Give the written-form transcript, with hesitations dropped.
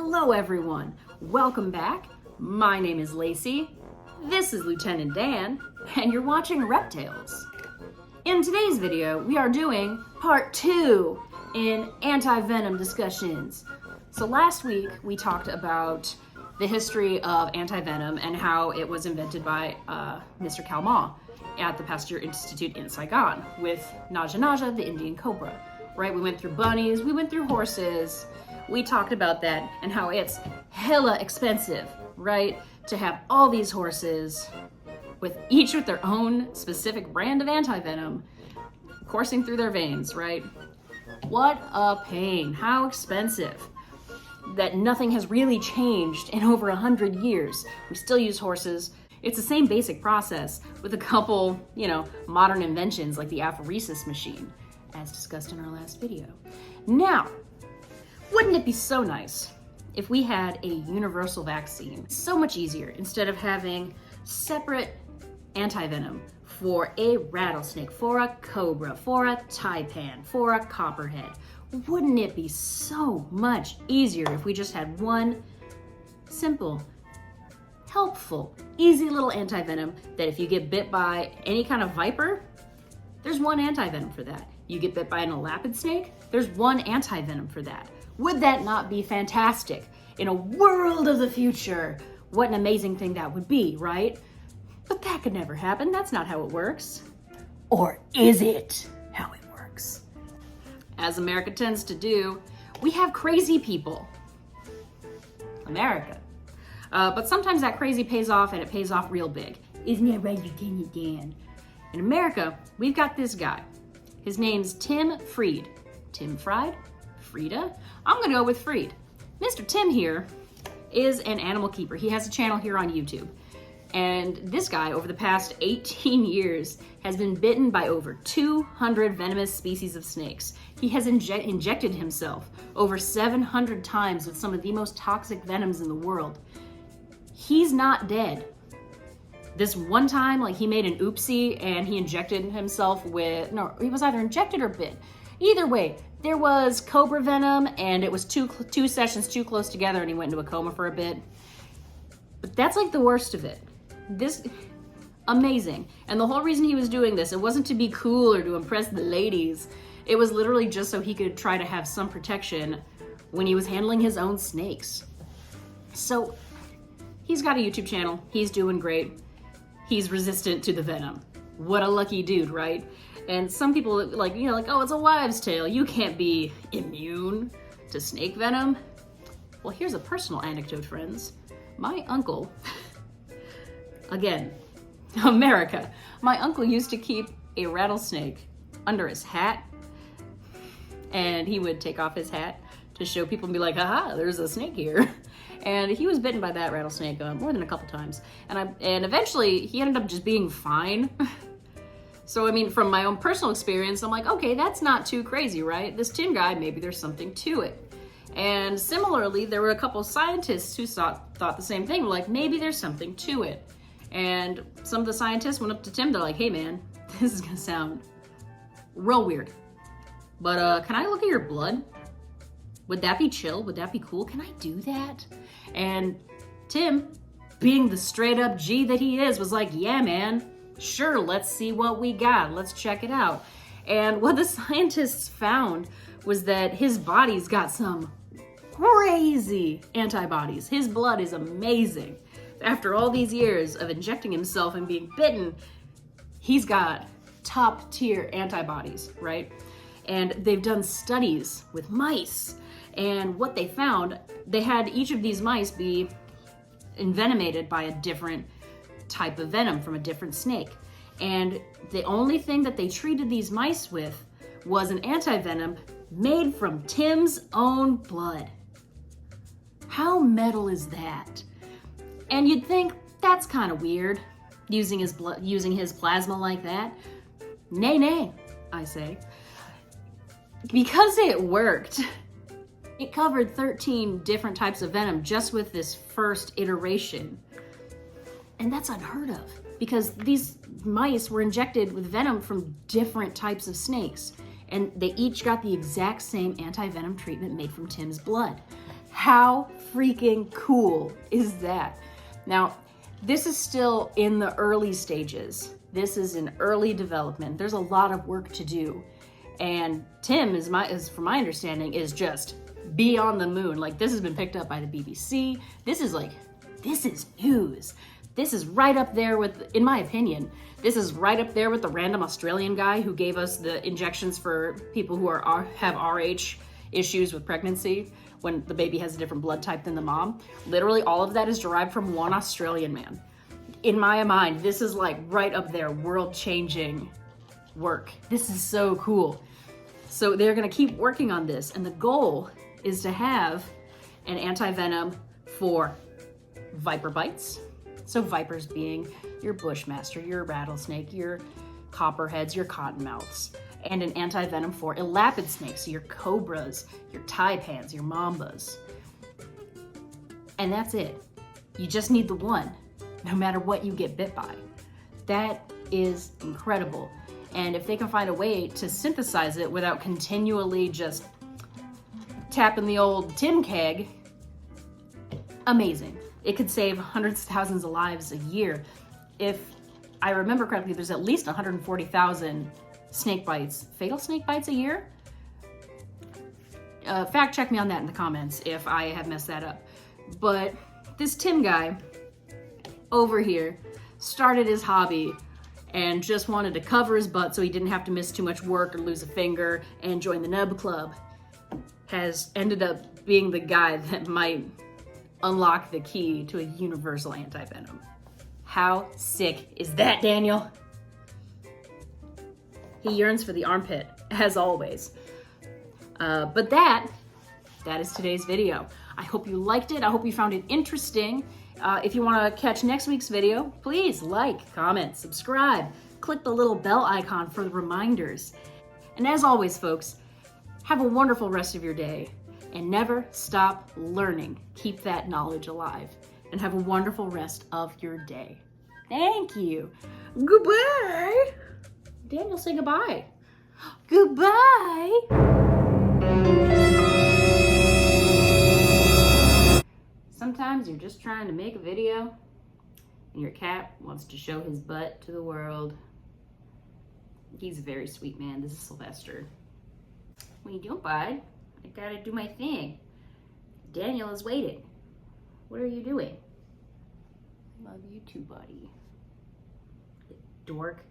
Hello everyone, welcome back. My name is Lacey, this is Lieutenant Dan, and you're watching Reptales. In today's video, we are doing part 2 in anti-venom discussions. So last week, we talked about the history of anti-venom and how it was invented by Mr. Calment at the Pasteur Institute in Saigon with Naja Naja, the Indian cobra, right? We went through bunnies, we went through horses. We talked about that and how it's hella expensive, right? To have all these horses with each with their own specific brand of anti-venom coursing through their veins, right? What a pain, how expensive. That nothing has really changed in over 100 years. We still use horses. It's the same basic process with a couple, modern inventions like the apheresis machine, as discussed in our last video. Now, wouldn't it be so nice if we had a universal vaccine? So much easier instead of having separate anti-venom for a rattlesnake, for a cobra, for a taipan, for a copperhead. Wouldn't it be so much easier if we just had one simple, helpful, easy little anti-venom that if you get bit by any kind of viper, there's one anti-venom for that. You get bit by an elapid snake, there's one anti-venom for that. Would that not be fantastic? In a world of the future, what an amazing thing that would be, right? But that could never happen. That's not how it works. Or is it how it works? As America tends to do, we have crazy people. America. But sometimes that crazy pays off, and it pays off real big. Isn't that right, Lieutenant Dan? In America, we've got this guy. His name's Tim Friede. Tim Friede? Friede? I'm gonna go with Friede. Mr. Tim here is an animal keeper. He has a channel here on YouTube. And this guy, over the past 18 years, has been bitten by over 200 venomous species of snakes. He has injected himself over 700 times with some of the most toxic venoms in the world. He's not dead. This one time, he made an oopsie and he injected himself with, no, he was either injected or bit. Either way, there was cobra venom and it was two sessions too close together and he went into a coma for a bit. But that's the worst of it. This, amazing. And the whole reason he was doing this, it wasn't to be cool or to impress the ladies. It was literally just so he could try to have some protection when he was handling his own snakes. So he's got a YouTube channel. He's doing great. He's resistant to the venom. What a lucky dude, right? And some people oh, it's a wives' tale. You can't be immune to snake venom. Well, here's a personal anecdote, friends. My uncle, again, America. My uncle used to keep a rattlesnake under his hat, and he would take off his hat to show people and be like, haha, there's a snake here. And he was bitten by that rattlesnake more than a couple times. And eventually he ended up just being fine. So, from my own personal experience, I'm like, okay, that's not too crazy, right? This Tim guy, maybe there's something to it. And similarly, there were a couple scientists who thought the same thing, like maybe there's something to it. And some of the scientists went up to Tim, they're like, hey man, this is gonna sound real weird, but can I look at your blood? Would that be chill? Would that be cool? Can I do that? And Tim, being the straight up G that he is, was like, yeah man, sure, let's see what we got. Let's check it out. And what the scientists found was that his body's got some crazy antibodies. His blood is amazing. After all these years of injecting himself and being bitten, he's got top tier antibodies, right? And they've done studies with mice. And what they found, they had each of these mice be envenomated by a different type of venom from a different snake. And the only thing that they treated these mice with was an anti-venom made from Tim's own blood. How metal is that? And you'd think that's kind of weird, using his blood, using his plasma like that. Nay, nay, I say. Because it worked. It covered 13 different types of venom just with this first iteration. And that's unheard of because these mice were injected with venom from different types of snakes. And they each got the exact same anti-venom treatment made from Tim's blood. How freaking cool is that? Now, this is still in the early stages. This is in early development. There's a lot of work to do. And Tim, from my understanding, is just beyond the moon. Like, this has been picked up by the BBC. This is news. This is right up there with, in my opinion, this is right up there with the random Australian guy who gave us the injections for people who have RH issues with pregnancy when the baby has a different blood type than the mom. Literally all of that is derived from one Australian man. In my mind, this is like right up there, world-changing work. This is so cool. So they're gonna keep working on this, and the goal is to have an anti-venom for viper bites. So vipers being your bushmaster, your rattlesnake, your copperheads, your cottonmouths, and an anti-venom for elapid snakes, so your cobras, your taipans, your mambas. And that's it. You just need the one, no matter what you get bit by. That is incredible. And if they can find a way to synthesize it without continually just tapping the old tin keg, amazing. It could save hundreds of thousands of lives a year. If I remember correctly, there's at least 140,000 snake bites, fatal snake bites a year. Fact check me on that in the comments if I have messed that up. But this Tim guy over here started his hobby and just wanted to cover his butt so he didn't have to miss too much work or lose a finger and join the Nub Club. Has ended up being the guy that might unlock the key to a universal anti-venom. How sick is that, Daniel? He yearns for the armpit, as always. But that is today's video. I hope you liked it. I hope you found it interesting. If you want to catch next week's video, please like, comment, subscribe. Click the little bell icon for the reminders. And as always, folks, have a wonderful rest of your day. And never stop learning. Keep that knowledge alive. And have a wonderful rest of your day. Thank you. Goodbye. Daniel, say goodbye. Goodbye. Sometimes you're just trying to make a video and your cat wants to show his butt to the world. He's a very sweet man. This is Sylvester. What are you doing, bud? I gotta do my thing. Daniel is waiting. What are you doing? Love you too, buddy. Dork.